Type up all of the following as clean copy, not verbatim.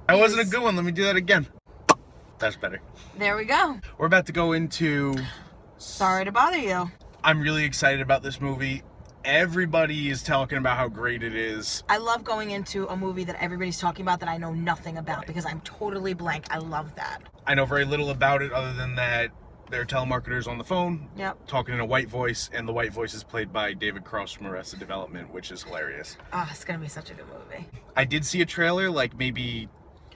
That wasn't a good one. Let me do that again. That's better. There we go. We're about to go into... Sorry to bother you. I'm really excited about this movie. Everybody is talking about how great it is. I love going into a movie that everybody's talking about that I know nothing about because I'm totally blank. I love that. I know very little about it other than that there are telemarketers on the phone talking in a white voice, and the white voice is played by David Cross from Arrested Development, which is hilarious. Oh, it's going to be such a good movie. I did see a trailer like maybe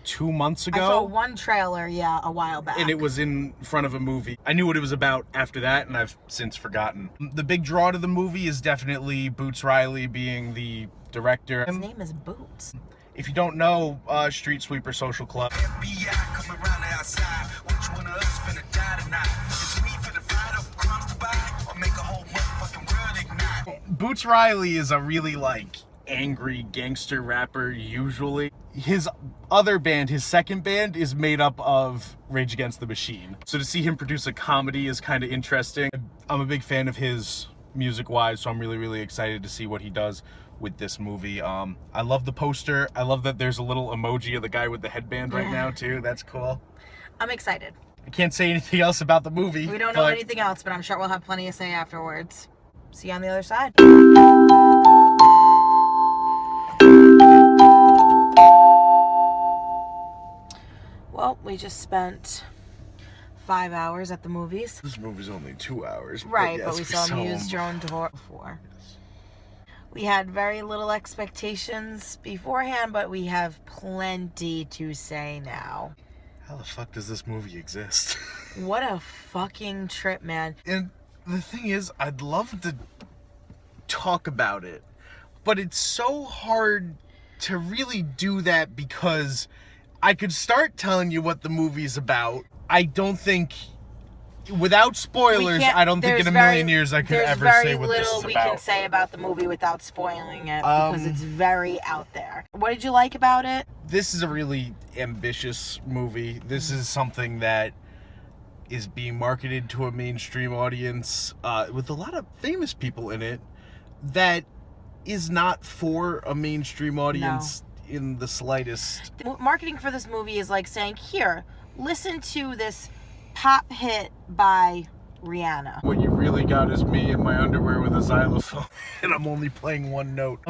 2 months ago. I saw one trailer, a while back. And it was in front of a movie. I knew what it was about after that, and I've since forgotten. The big draw to the movie is definitely Boots Riley being the director. His name is Boots. If you don't know, Street Sweeper Social Club. FBI coming around the outside. Which one of us finna die tonight? Is we finna find up crimes to buy or make a whole motherfucking world ignite? Boots Riley is a really angry gangster rapper usually. His other band, his second band, is made up of Rage Against the Machine. So to see him produce a comedy is kind of interesting. I'm a big fan of his music-wise, so I'm really, really excited to see what he does with this movie. I love the poster. I love that there's a little emoji of the guy with the headband right now, too. That's cool. I'm excited. I can't say anything else about the movie. We don't know anything else, but I'm sure we'll have plenty to say afterwards. See you on the other side. Well, we just spent 5 hours at the movies. This movie's only 2 hours. Right, yes, but we saw Muse Joan Tour before. Yes. We had very little expectations beforehand, but we have plenty to say now. How the fuck does this movie exist? What a fucking trip, man. And the thing is, I'd love to talk about it, but it's so hard to really do that because I could start telling you what the movie's about. I don't think, without spoilers, I don't think in a million years I could ever say what this is about. There's very little we can say about the movie without spoiling it because it's very out there. What did you like about it? This is a really ambitious movie. This is something that is being marketed to a mainstream audience with a lot of famous people in it that is not for a mainstream audience in the slightest. Marketing for this movie is like saying, here, listen to this pop hit by Rihanna. What you really got is me in my underwear with a xylophone, and I'm only playing one note.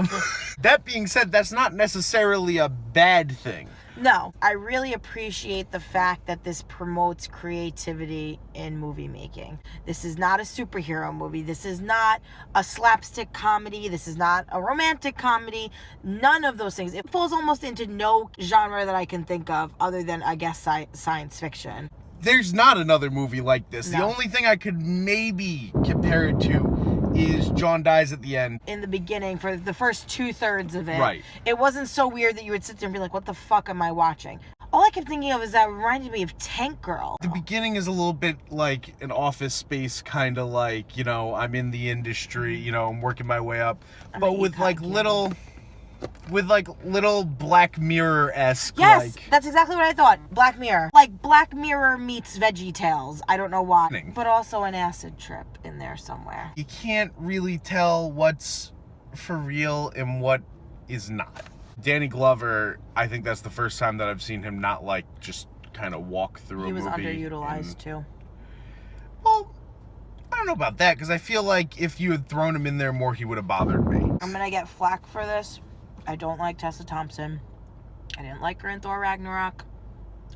That being said, that's not necessarily a bad thing. No, I really appreciate the fact that this promotes creativity in movie making. This is not a superhero movie. This is not a slapstick comedy. This is not a romantic comedy. None of those things. It falls almost into no genre that I can think of other than, I guess, science fiction. There's not another movie like this. No. The only thing I could maybe compare it to is John Dies at the End. In the beginning, for the first 2/3 of it, Right. It wasn't so weird that you would sit there and be like, what the fuck am I watching? All I kept thinking of is that it reminded me of Tank Girl. The beginning is a little bit like an Office Space, kind of like, I'm in the industry, I'm working my way up. But with little Black Mirror-esque. Yes, that's exactly what I thought. Black Mirror. Like Black Mirror meets Veggie Tales. I don't know why. But also an acid trip in there somewhere. You can't really tell what's for real and what is not. Danny Glover, I think that's the first time that I've seen him not just kind of walk through a movie. He was underutilized too. Well, I don't know about that, because I feel like if you had thrown him in there more, he would have bothered me. I'm gonna get flack for this. I don't like Tessa Thompson. I didn't like her in Thor Ragnarok.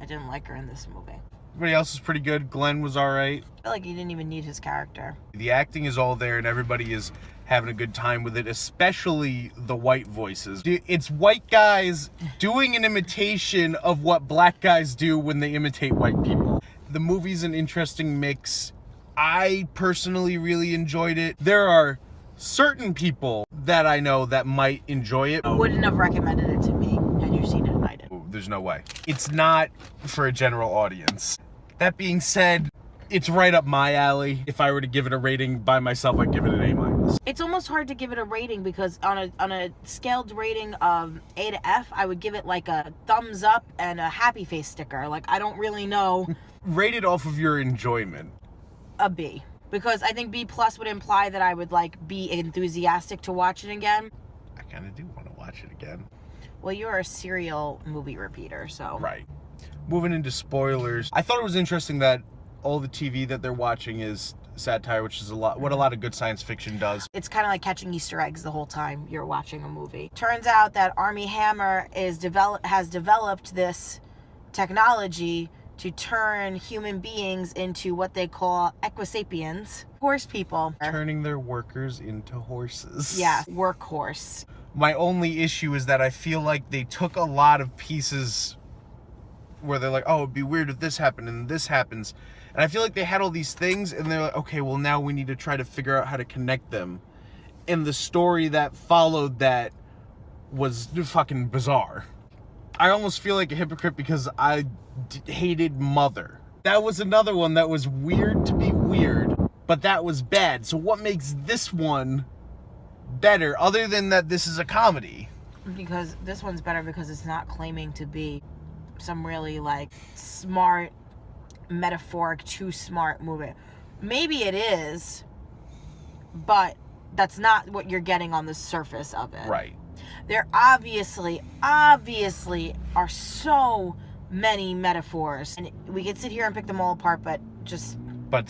I didn't like her in this movie. Everybody else is pretty good. Glenn was all right. I feel like he didn't even need his character. The acting is all there, and everybody is having a good time with it, especially the white voices. It's white guys doing an imitation of what black guys do when they imitate white people. The movie's an interesting mix. I personally really enjoyed it. There are certain people that I know that might enjoy it. Wouldn't have recommended it to me had you seen it and I did. There's no way. It's not for a general audience. That being said, it's right up my alley. If I were to give it a rating by myself, I'd give it an A-. It's almost hard to give it a rating because on a scaled rating of A to F, I would give it like a thumbs up and a happy face sticker. Like, I don't really know. Rated off of your enjoyment. A B. Because I think B+ would imply that I would be enthusiastic to watch it again. I kind of do want to watch it again. Well, you're a serial movie repeater, so. Right. Moving into spoilers, I thought it was interesting that all the TV that they're watching is satire, which is what a lot of good science fiction does. It's kind of like catching Easter eggs the whole time you're watching a movie. Turns out that Armie Hammer has developed this technology to turn human beings into what they call equisapiens, horse people. Turning their workers into horses. Yeah, workhorse. My only issue is that I feel like they took a lot of pieces where they're like, oh, it'd be weird if this happened and this happens. And I feel like they had all these things and they're like, okay, well now we need to try to figure out how to connect them. And the story that followed that was fucking bizarre. I almost feel like a hypocrite because I hated Mother. That was another one that was weird to be weird, but that was bad. So what makes this one better other than that this is a comedy? Because this one's better because it's not claiming to be some really like smart, metaphoric, too smart movie. Maybe it is, but that's not what you're getting on the surface of it. Right. There obviously are so many metaphors, and we could sit here and pick them all apart, but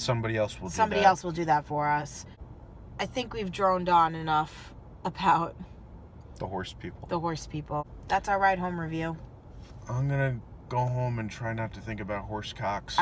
somebody else will somebody else will do that for us. I think we've droned on enough about The horse people. the horse people. That's our ride home review. I'm gonna go home and try not to think about horse cocks.